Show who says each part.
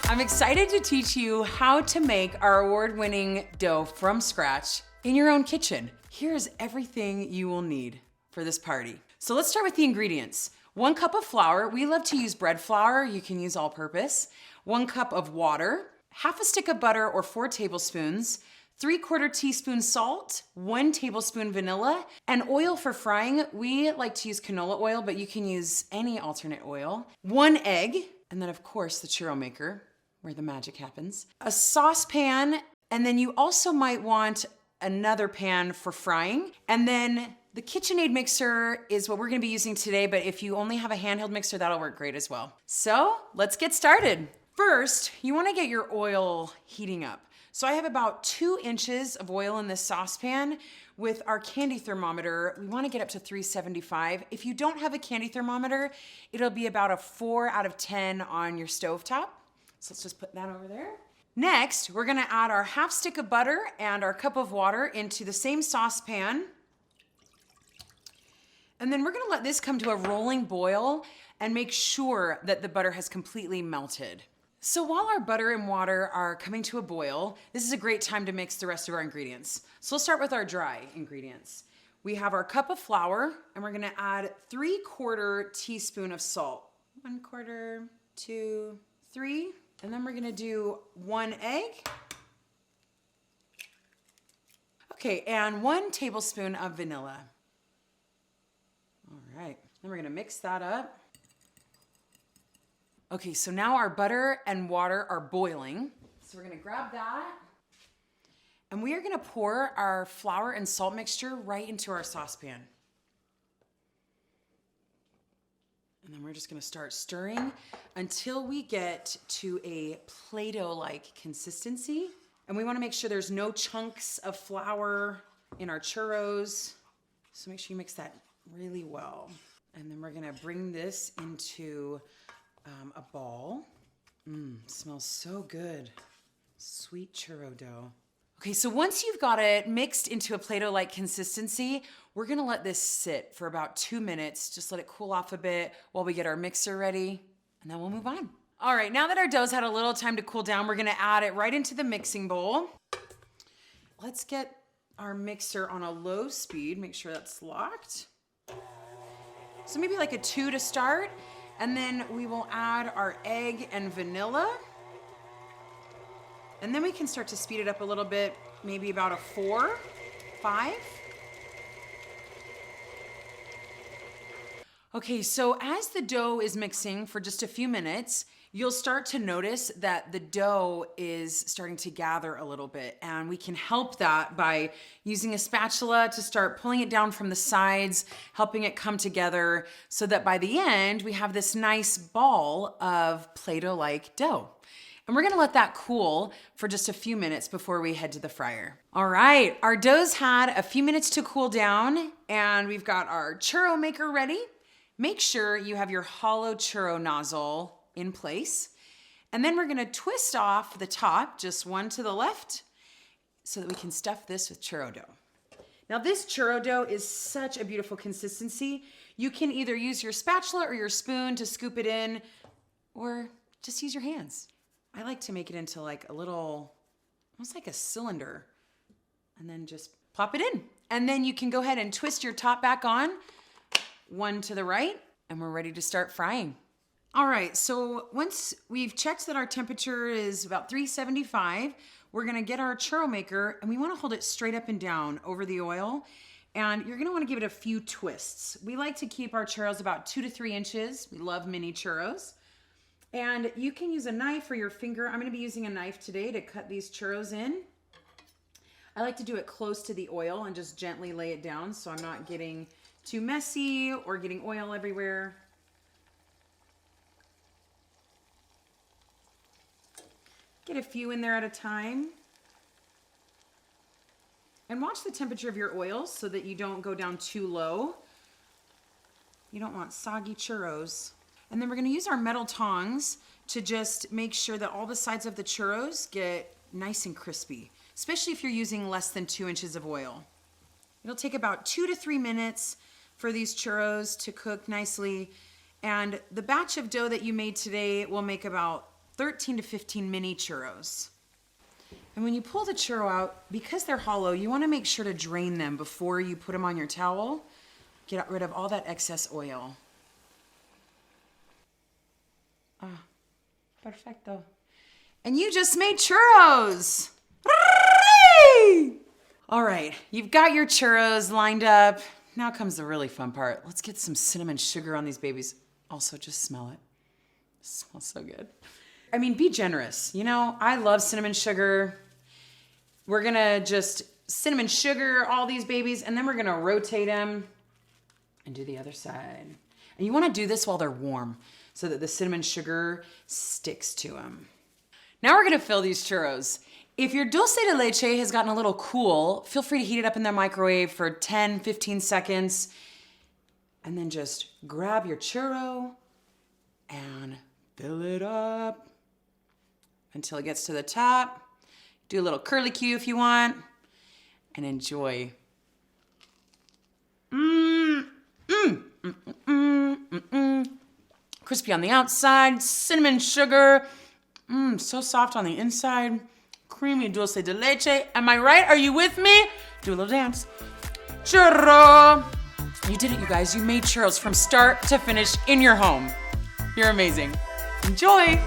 Speaker 1: I'm excited to teach you how to make our award-winning dough from scratch in your own kitchen. Here's everything you will need for this party. So let's start with the ingredients. 1 cup of flour. We love to use bread flour. You can use all-purpose. 1 cup of water, half a stick of butter or 4 tablespoons, 3/4 teaspoon salt, 1 tablespoon vanilla, and oil for frying. We like to use canola oil, but you can use any alternate oil. 1 egg, and then of course the churro maker, where the magic happens. A saucepan, and then you also might want another pan for frying. And then the KitchenAid mixer is what we're gonna be using today, but if you only have a handheld mixer, that'll work great as well. So let's get started. First, you wanna get your oil heating up. So I have about 2 inches of oil in this saucepan. With our candy thermometer, we wanna get up to 375. If you don't have a candy thermometer, it'll be about a 4 out of 10 on your stovetop. So let's just put that over there. Next, we're gonna add our half stick of butter and our cup of water into the same saucepan. And then we're gonna let this come to a rolling boil and make sure that the butter has completely melted. So while our butter and water are coming to a boil, this is a great time to mix the rest of our ingredients. So let's start with our dry ingredients. We have our cup of flour, and we're gonna add 3/4 teaspoon of salt. 1/4, 2, 3. And then we're gonna do 1 egg. Okay, and 1 tablespoon of vanilla. All right, then we're gonna mix that up. Okay, so now our butter and water are boiling. So we're gonna grab that, and we are gonna pour our flour and salt mixture right into our saucepan. And then we're just gonna start stirring until we get to a Play-Doh-like consistency. And we wanna make sure there's no chunks of flour in our churros. So make sure you mix that really well. And then we're gonna bring this into a ball. Smells so good. Sweet churro dough. Okay, so once you've got it mixed into a Play-Doh-like consistency, we're gonna let this sit for about 2 minutes. Just let it cool off a bit while we get our mixer ready, and then we'll move on. All right, now that our dough's had a little time to cool down, we're gonna add it right into the mixing bowl. Let's get our mixer on a low speed, make sure that's locked. So maybe like a 2 to start, and then we will add our egg and vanilla. And then we can start to speed it up a little bit, maybe about a 4, 5. Okay, so as the dough is mixing for just a few minutes, you'll start to notice that the dough is starting to gather a little bit. And we can help that by using a spatula to start pulling it down from the sides, helping it come together so that by the end, we have this nice ball of Play-Doh-like dough. And we're gonna let that cool for just a few minutes before we head to the fryer. All right, our dough's had a few minutes to cool down, and we've got our churro maker ready. Make sure you have your hollow churro nozzle in place. And then we're gonna twist off the top, just one to the left, so that we can stuff this with churro dough. Now this churro dough is such a beautiful consistency. You can either use your spatula or your spoon to scoop it in, or just use your hands. I like to make it into like a little, almost like a cylinder, and then just plop it in. And then you can go ahead and twist your top back on, one to the right, and we're ready to start frying. All right, so once we've checked that our temperature is about 375, we're gonna get our churro maker, and we wanna hold it straight up and down over the oil, and you're gonna wanna give it a few twists. We like to keep our churros about 2 to 3 inches. We love mini churros. And you can use a knife or your finger. I'm gonna be using a knife today to cut these churros in. I like to do it close to the oil and just gently lay it down so I'm not getting too messy or getting oil everywhere. Get a few in there at a time. And watch the temperature of your oil so that you don't go down too low. You don't want soggy churros. And then we're gonna use our metal tongs to just make sure that all the sides of the churros get nice and crispy, especially if you're using less than 2 inches of oil. It'll take about 2 to 3 minutes for these churros to cook nicely. And the batch of dough that you made today will make about 13 to 15 mini churros. And when you pull the churro out, because they're hollow, you want to make sure to drain them before you put them on your towel. Get rid of all that excess oil. Ah, perfecto. And you just made churros! All right, you've got your churros lined up. Now comes the really fun part. Let's get some cinnamon sugar on these babies. Also, just smell it. It smells so good. I mean, be generous. You know, I love cinnamon sugar. We're gonna just cinnamon sugar all these babies, and then we're gonna rotate them and do the other side. And you wanna do this while they're warm so that the cinnamon sugar sticks to them. Now we're gonna fill these churros. If your dulce de leche has gotten a little cool, feel free to heat it up in the microwave for 10, 15 seconds, and then just grab your churro and fill it up until it gets to the top. Do a little curlicue if you want, and enjoy. Crispy on the outside, cinnamon sugar, so soft on the inside, creamy dulce de leche. Am I right? Are you with me? Do a little dance. Churro! You did it, you guys. You made churros from start to finish in your home. You're amazing. Enjoy!